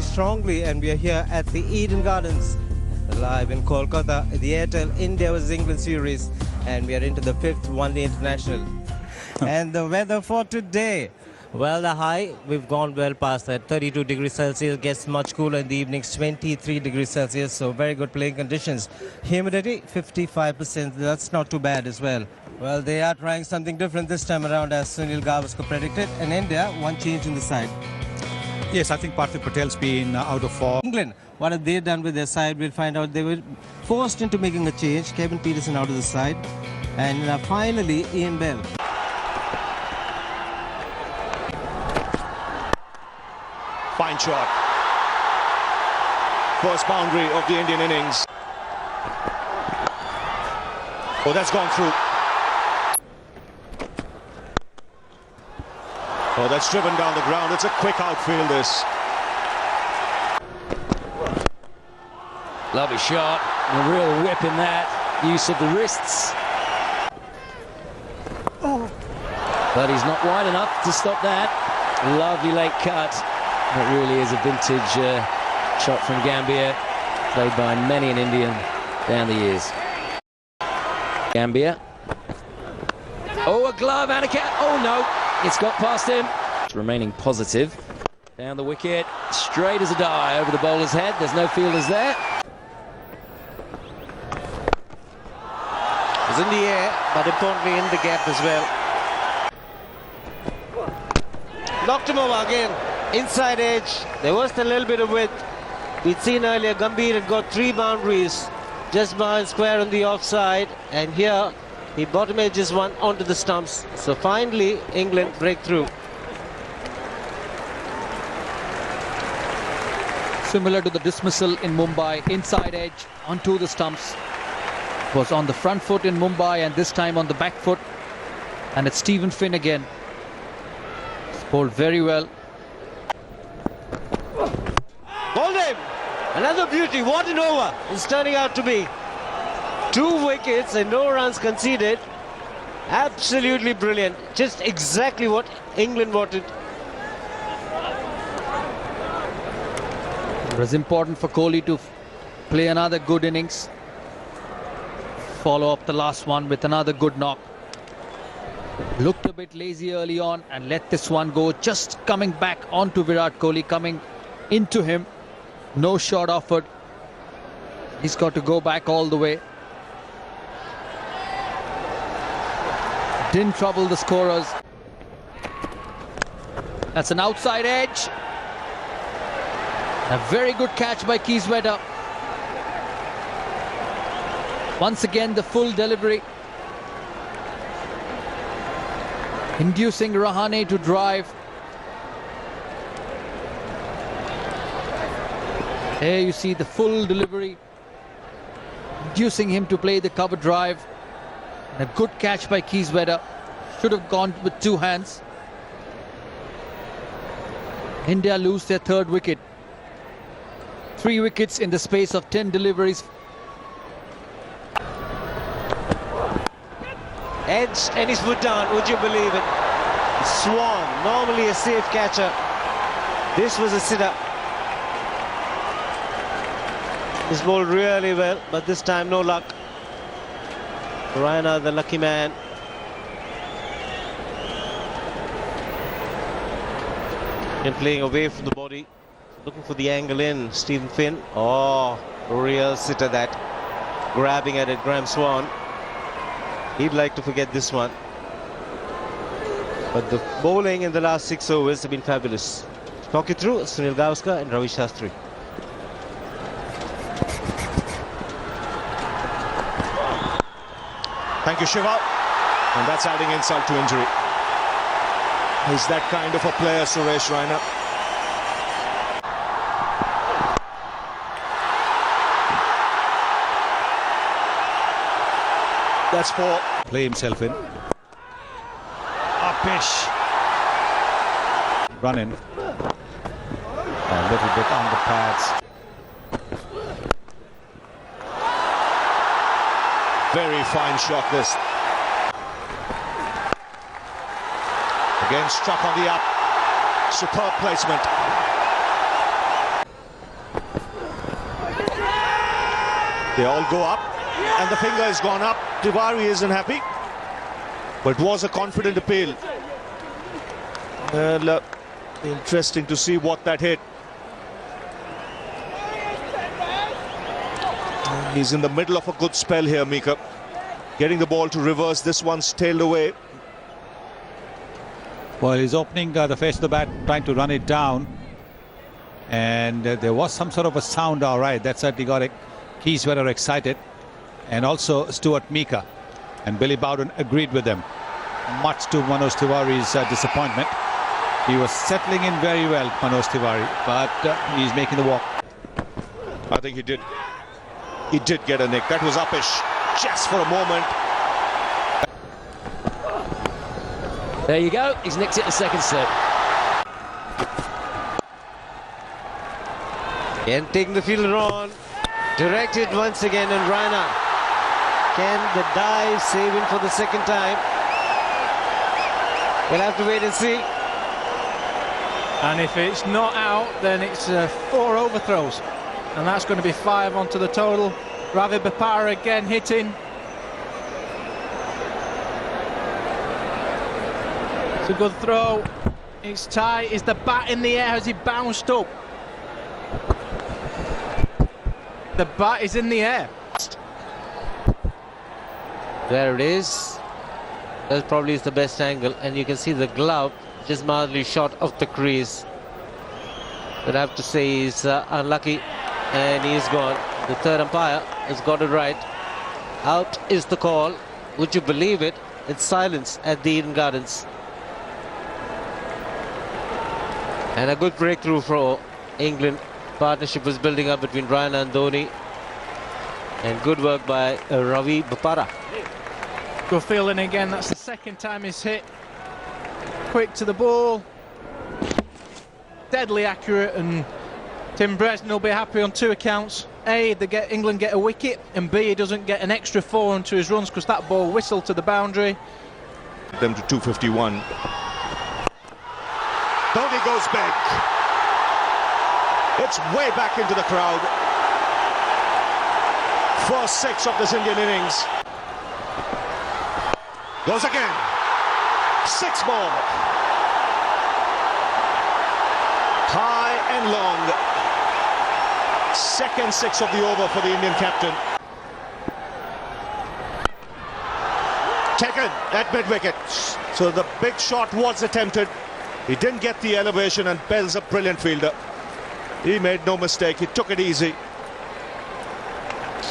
strongly, and we are here at the Eden Gardens, live in Kolkata, the Airtel India vs England series, and we are into the 5th One-Day International. And the weather for today, well, the high, we've gone well past that, 32 degrees Celsius, gets much cooler in the evenings, 23 degrees Celsius, so very good playing conditions. Humidity, 55%, that's not too bad as well. Well, they are trying something different this time around, as Sunil Gavaskar predicted. In India, one change in the side. Yes, I think Parthiv Patel's been out of form. England, what have they done with their side? We'll find out. They were forced into making a change. Kevin Peterson out of the side. And finally, Ian Bell. Fine shot. First boundary of the Indian innings. Oh, that's gone through. Oh, that's driven down the ground. It's a quick outfield, this. Lovely shot. A real whip in that. Use of the wrists. Oh. But he's not wide enough to stop that. Lovely late cut. It really is a vintage shot from Gambia, played by many an Indian down the years. Gambia. Oh, a glove and a cat. Oh, no. It's got past him. Remaining positive. Down the wicket. Straight as a die over the bowler's head. There's no fielders there. It's in the air, but importantly in the gap as well. Knocked him over again. Inside edge. There was a little bit of width. We'd seen earlier Gambhir had got 3 boundaries just behind square on the offside, and here he bottom edges one onto the stumps. So finally England break through. Similar to the dismissal in Mumbai, inside edge onto the stumps. Was on the front foot in Mumbai and this time on the back foot. And it's Stephen Finn again. Bowled very well. Bowled him! Another beauty. What an over it's turning out to be. 2 wickets and no runs conceded. Absolutely brilliant. Just exactly what England wanted. It was important for Kohli to play another good innings. Follow up the last one with another good knock. Looked a bit lazy early on and let this one go. Just coming back onto Virat Kohli, coming into him. No shot offered. He's got to go back all the way. Didn't trouble the scorers. That's an outside edge. A very good catch by Keesweta. Once again the full delivery. Inducing Rahane to drive. Here you see the full delivery. Inducing him to play the cover drive. And a good catch by Keesweta. Should have gone with 2 hands. India lose their 3rd wicket. 3 wickets in the space of 10 deliveries. Edged and he's put down, would you believe it? Swan, normally a safe catcher. This was a sitter. He's bowled really well, but this time no luck. Raina, the lucky man. And playing away from the body. Looking for the angle in. Stephen Finn. Oh, real sitter that. Grabbing at it, Graham Swan. He'd like to forget this one. But the bowling in the last 6 overs have been fabulous. Talk you through Sunil Gavaskar and Ravi Shastri. Thank you, Shiva. And that's adding insult to injury. He's that kind of a player, Suresh Raina. That's 4. Play himself in. Upish. Run in. A little bit on the pads. Very fine shot, this. Again struck on the up. Superb placement. They all go up, and the finger has gone up. Tiwari isn't happy, but it was a confident appeal. Well, interesting to see what that hit. He's in the middle of a good spell here, Mika. Getting the ball to reverse. This one's tailed away. Well, he's opening the face of the bat, trying to run it down. And there was some sort of a sound, all right. That certainly got it. Keyswetter excited. And also Stuart Mika. And Billy Bowden agreed with them, much to Manoj Tiwari's disappointment. He was settling in very well, Manoj Tiwari, but he's making the walk. I think he did. He did get a nick. That was uppish, just for a moment. There you go. He's nicked it the second set. And taking the fielder on. Directed once again, and Raina. Can the dive save him for the second time? We'll have to wait and see. And if it's not out, then it's 4 overthrows. And that's going to be 5 onto the total. Ravi Bapara again hitting. It's a good throw. It's tight. Is the bat in the air? Has he bounced up? The bat is in the air. There it is. That probably is the best angle, and you can see the glove just mildly short of the crease. But I have to say he's unlucky, and he's gone. The third umpire has got it right. Out is the call. Would you believe it? It's silence at the Eden Gardens. And a good breakthrough for England. Partnership was building up between Raina and Dhoni. And good work by Ravi Bapara. Good fielding again. That's the second time he's hit. Quick to the ball. Deadly accurate, and Tim Bresnan will be happy on 2 accounts. A, England get a wicket, and B, he doesn't get an extra 4 onto his runs because that ball whistled to the boundary. Them to 251. Dhoni goes big. It's way back into the crowd. First 6 of this Indian innings. Goes again. 6 more. High and long. Second 6 of the over for the Indian captain. Taken at mid-wicket. So the big shot was attempted. He didn't get the elevation, and Bell's a brilliant fielder. He made no mistake. He took it easy.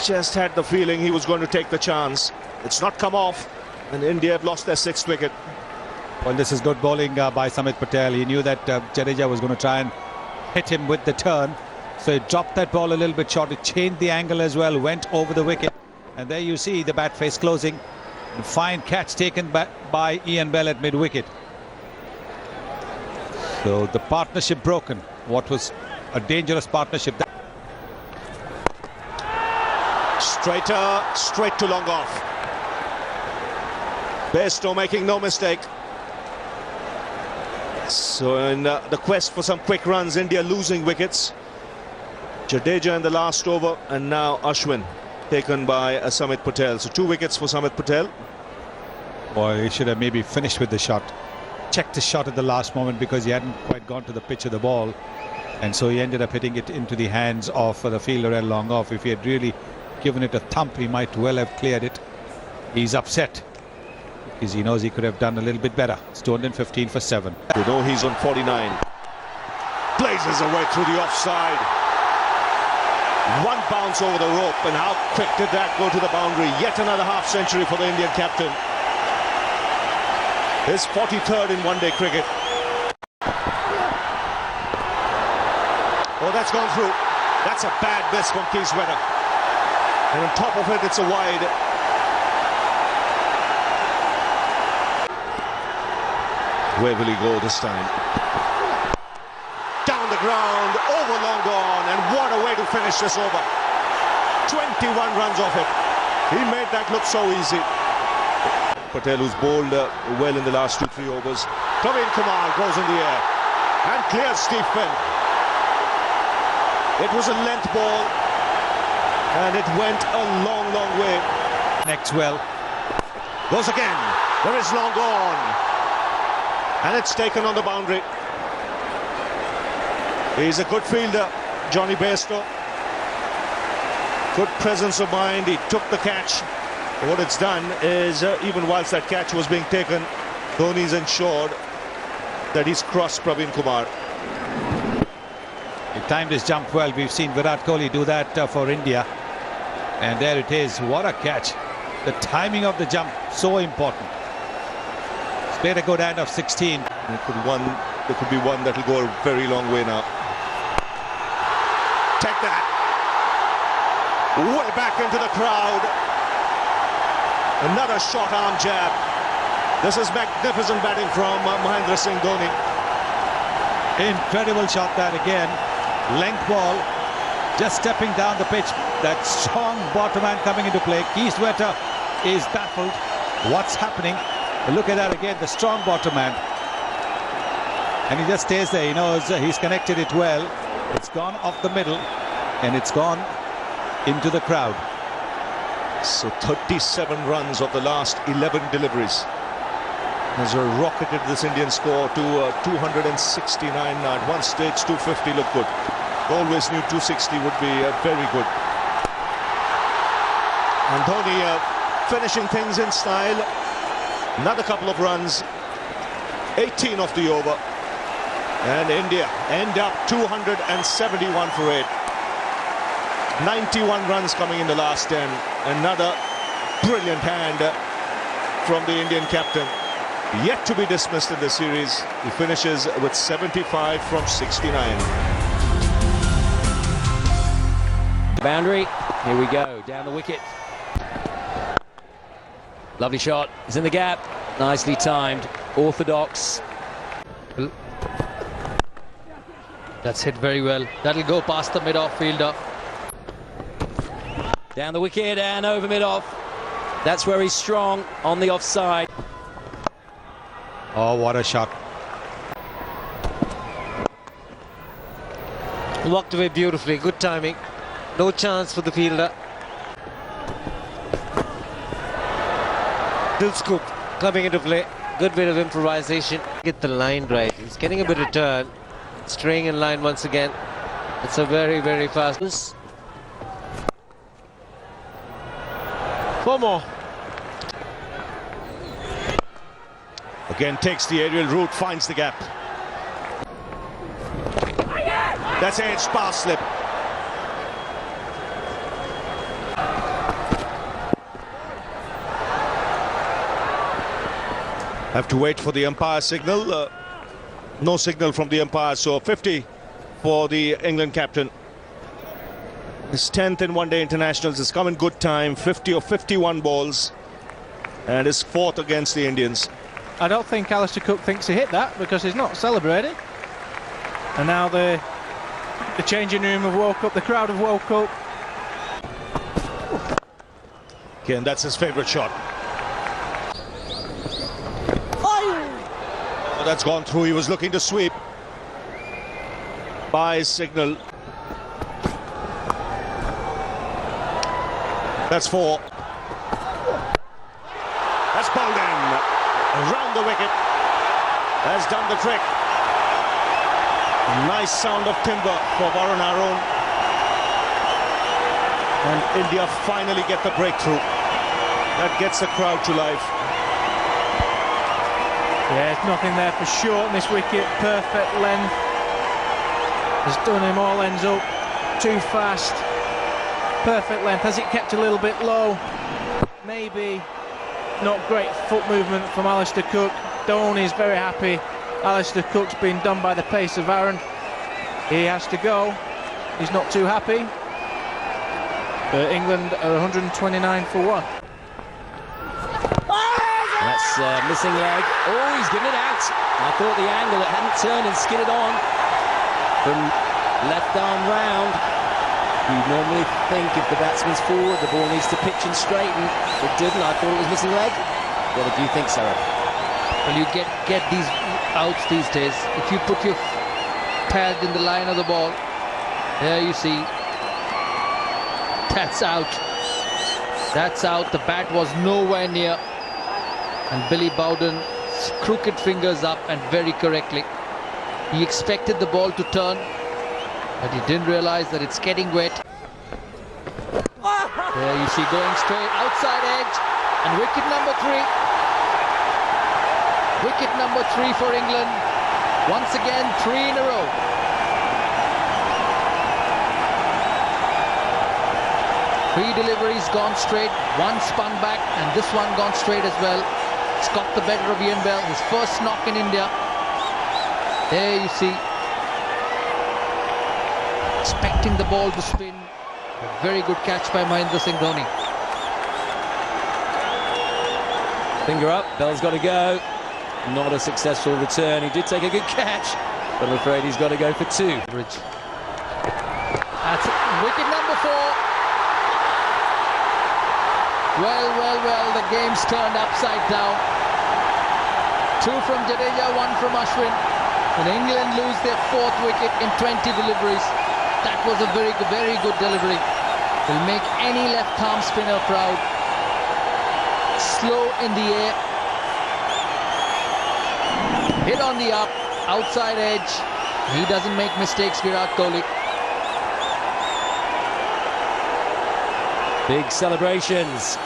Just had the feeling he was going to take the chance. It's not come off, and India have lost their 6th wicket. Well, this is good bowling by Samit Patel. He knew that Jadeja was going to try and hit him with the turn. So he dropped that ball a little bit short. It changed the angle as well, went over the wicket. And there you see the bat face closing. The fine catch taken by Ian Bell at mid-wicket. So the partnership broken. What was a dangerous partnership. Straight to long off. Bairstow making no mistake. So in the quest for some quick runs, India losing wickets. Jadeja in the last over, and now Ashwin taken by Samit Patel. So 2 wickets for Samit Patel. Boy, he should have maybe finished with the shot. Checked the shot at the last moment because he hadn't quite gone to the pitch of the ball. And so he ended up hitting it into the hands of the fielder at long off. If he had really given it a thump, he might well have cleared it. He's upset because he knows he could have done a little bit better. It's 215 for 7. You know he's on 49. Blazes away through the offside. 1 bounce over the rope, and how quick did that go to the boundary? Yet another half century for the Indian captain. His 43rd in one-day cricket. Oh, that's gone through. That's a bad miss from Keyswetter. And on top of it, it's a wide. Where will he go this time? Down the ground, over long gone, and what a way to finish this over. 21 runs off it. He made that look so easy. Patel, who's bowled well in the last 2-3 overs. Praveen Kumar goes in the air and clears Steve Finn. It was a length ball. And it went a long, long way. Connects well. Goes again. There is long gone. And it's taken on the boundary. He's a good fielder, Johnny Bairstow. Good presence of mind. He took the catch. What it's done is, even whilst that catch was being taken, Dhoni's ensured that he's crossed Praveen Kumar. He timed his jump well. We've seen Virat Kohli do that for India. And there it is. What a catch. The timing of the jump, so important. He's played a good hand of 16. There could be one that will go a very long way now. Take that. Way back into the crowd. Another short arm jab. This is magnificent batting from Mahendra Singh Dhoni. Incredible shot that again. Length ball. Just stepping down the pitch. That strong bottom hand coming into play. Keyswetter is baffled. What's happening? Look at that again. The strong bottom hand. And he just stays there. He knows he's connected it well. It's gone off the middle. And it's gone into the crowd. So 37 runs of the last 11 deliveries has rocketed this Indian score to 269 now. At one stage 250 looked good. Always knew 260 would be very good. And Dhoni finishing things in style. Another couple of runs. 18 off the over. And India end up 271 for 8. 91 runs coming in the last 10. Another brilliant hand from the Indian captain. Yet to be dismissed in the series. He finishes with 75 from 69. Boundary. Here we go. Down the wicket. Lovely shot. It's in the gap. Nicely timed. Orthodox. That's hit very well. That'll go past the mid-off fielder. Down the wicket and over mid-off. That's where he's strong, on the offside. Oh, what a shot. Walked away beautifully. Good timing. No chance for the fielder. Dil scoop coming into play. Good bit of improvisation. Get the line right. He's getting a bit of turn. Straying in line once again. It's a very, very fast. 4 more. Again takes the aerial route, finds the gap. That's edge pass slip. Have to wait for the umpire signal. No signal from the umpire, so 50 for the England captain. His 10th in one-day internationals has come in good time. 50 or 51 balls, and his 4th against the Indians. I don't think Alistair Cook thinks he hit that because he's not celebrating. And now the changing room have woke up, the crowd have woke up. Again, that's his favourite shot. Oh, that's gone through. He was looking to sweep. By signal. That's 4. That's bowled in. Around the wicket. Has done the trick. Nice sound of timber for Varun Aaron. And India finally get the breakthrough. That gets the crowd to life. Yeah, there's nothing there for short in this wicket. Perfect length. Has done him all ends up. Too fast. Perfect length. Has it kept a little bit low? Maybe. Not great foot movement from Alistair Cook. Dhoni's very happy. Alistair Cook's been done by the pace of Aaron. He has to go. He's not too happy. But England are 129 for 1. That's missing leg. Oh, he's given it out. I thought the angle, it hadn't turned and skidded on from left arm round. You normally think if the batsman's forward, the ball needs to pitch and straighten. It didn't. I thought it was missing leg. What do you think, Sarah? Well, you get these outs these days. If you put your pad in the line of the ball, there you see That's out. That's out. The bat was nowhere near. And Billy Bowden, crooked fingers up and very correctly. He expected the ball to turn, but he didn't realize that it's getting wet. There you see going straight outside edge, and wicket number 3. Wicket number 3 for England. Once again, 3 in a row. Three deliveries gone straight, one spun back, and this one gone straight as well. It's got the better of Ian Bell, his first knock in India. There you see, expecting the ball to spin. A very good catch by Mahendra Singh Dhoni. Finger up, Bell's got to go. Not a successful return. He did take a good catch, but I'm afraid he's got to go for 2. That's wicket number 4. Well, the game's turned upside down. 2 from Jadeja, 1 from Ashwin. And England lose their 4th wicket in 20 deliveries. That was a very good delivery. Will make any left-arm spinner proud. Slow in the air. Hit on the up, outside edge. He doesn't make mistakes, Virat Kohli. Big celebrations.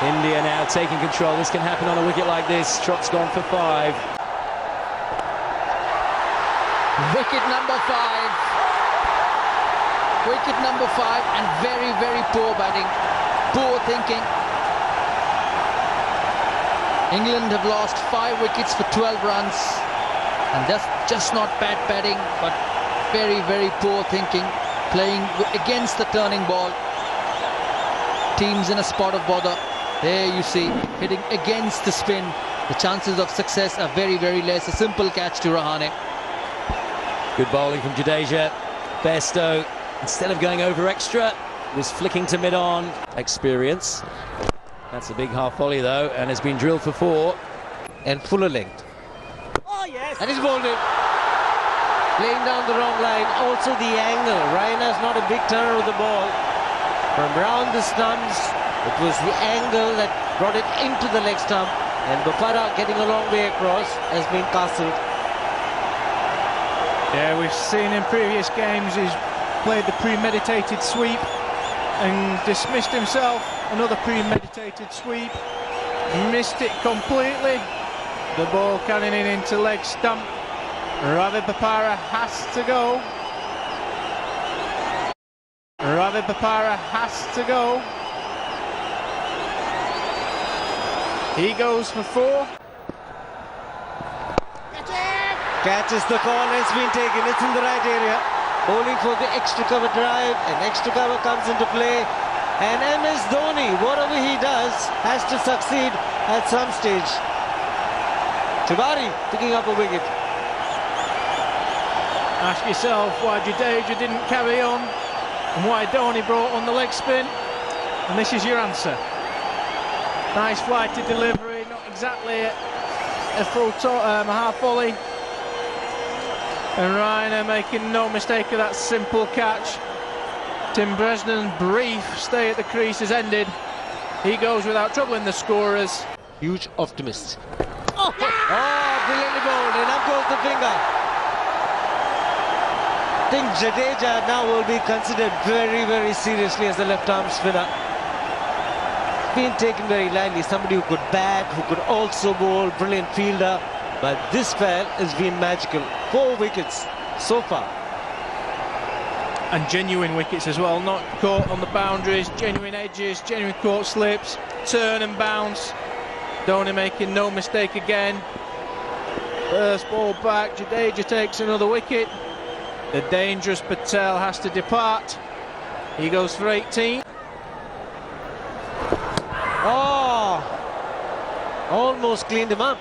India now taking control. This can happen on a wicket like this. Trott's gone for 5. Wicket number 5. Wicket number 5, and very poor batting. Poor thinking. England have lost 5 wickets for 12 runs. And that's just not bad batting, but very poor thinking. Playing against the turning ball. Teams in a spot of bother. There you see, hitting against the spin. The chances of success are very less. A simple catch to Rahane. Good bowling from Jadeja. Bairstow, instead of going over extra, was flicking to mid-on. Experience. That's a big half volley though, and has been drilled for 4. And fuller length. Oh yes! And he's bowled it. Playing down the wrong line. Also the angle. Raina's not a big turner of the ball. From round the stumps, it was the angle that brought it into the leg stump, and Bopara, getting a long way across, has been castled. Yeah, we've seen in previous games he's played the premeditated sweep and dismissed himself. Another premeditated sweep, missed it completely. The ball carrying it into leg stump. Ravi Bopara has to go. Ravi Bopara has to go. He goes for 4. Catches the call, has been taken. It's in the right area. Bowling for the extra cover drive, and extra cover comes into play. And MS Dhoni, whatever he does, has to succeed at some stage. Tiwari picking up a wicket. Ask yourself why Jadeja didn't carry on and why Dhoni brought on the leg spin, and this is your answer. Nice flighted delivery, not exactly a full half volley, and Raina making no mistake of that simple catch. Tim Bresnan's brief stay at the crease has ended. He goes without troubling the scorers. Huge optimist. Oh, brilliantly bowled, and up goes the finger. I think Jadeja now will be considered very seriously as a left-arm spinner. Been taken very lightly. Somebody who could bat, who could also bowl, brilliant fielder. But this spell has been magical. 4 wickets so far. And genuine wickets as well, not caught on the boundaries, genuine edges, genuine caught slips, turn and bounce. Dhoni making no mistake again. First ball back, Jadeja takes another wicket. The dangerous Patel has to depart. He goes for 18. Oh, almost cleaned him up.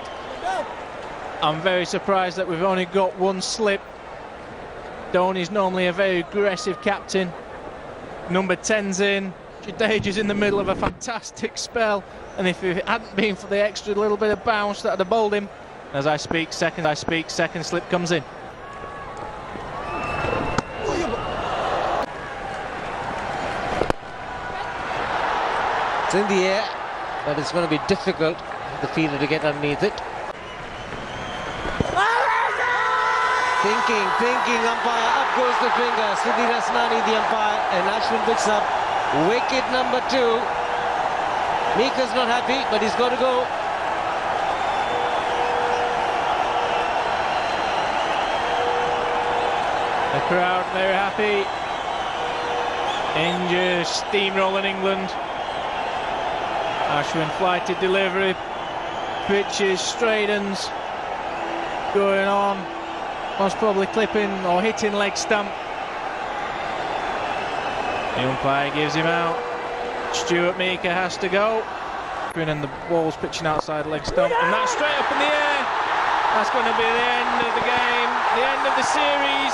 I'm very surprised that we've only got 1 slip. Dhoni's normally a very aggressive captain. Number 10's in. Jadeja's in the middle of a fantastic spell, and if it hadn't been for the extra little bit of bounce that would have bowled him. As I speak, second slip comes in. in the air, but it's going to be difficult for the fielder to get underneath it. Thinking, umpire, up goes the finger. Sudhir Asnani, the umpire, and Ashwin picks up wicket number 2. Mika's not happy, but he's got to go. The crowd very happy. ENG steamrolling England. Ashwin flighted delivery. Pitches, straightens. Going on. Most probably clipping or hitting leg stump. The umpire gives him out. Stuart Mika has to go. And the ball's pitching outside leg stump. And that's straight up in the air. That's going to be the end of the game. The end of the series.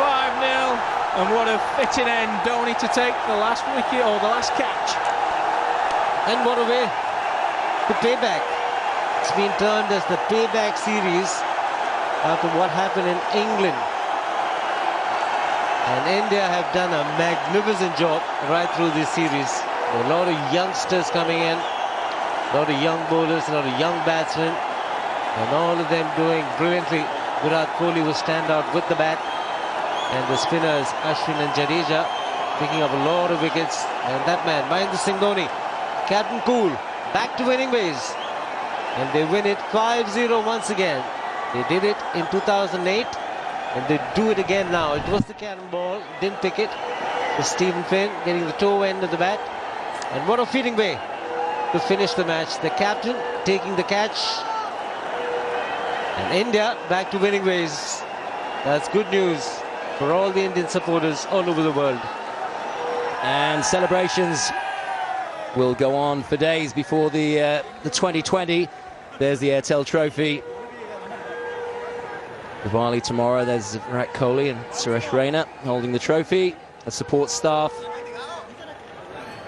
5-0, and what a fitting end. Dhoni to take the last wicket or the last catch. And what a way to payback. It's been termed as the payback series after what happened in England. And India have done a magnificent job right through this series. A lot of youngsters coming in, a lot of young bowlers, a lot of young batsmen, and all of them doing brilliantly. Virat Kohli will stand out with the bat. And the spinners, Ashwin and Jadeja, picking up a lot of wickets. And that man, Mahendra Singh Dhoni, Captain Cool, back to winning ways. And they win it 5-0 once again. They did it in 2008, and they do it again now. It was the cannon ball, didn't pick it. It was Stephen Finn getting the toe end of the bat. And what a fitting way to finish the match. The captain taking the catch. And India back to winning ways. That's good news for all the Indian supporters all over the world. And celebrations will go on for days before the 2020. There's the Airtel Trophy. Diwali tomorrow. There's Virat Kohli and Suresh Raina holding the trophy. The support staff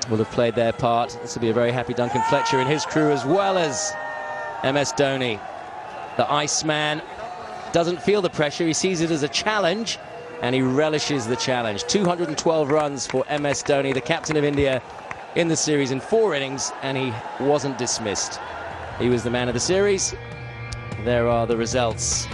will have played their part. This will be a very happy Duncan Fletcher and his crew, as well as MS Dhoni. The Iceman doesn't feel the pressure. He sees it as a challenge, and he relishes the challenge. 212 runs for MS Dhoni, the captain of India, in the series in 4 innings, and he wasn't dismissed. He was the man of the series. There are the results.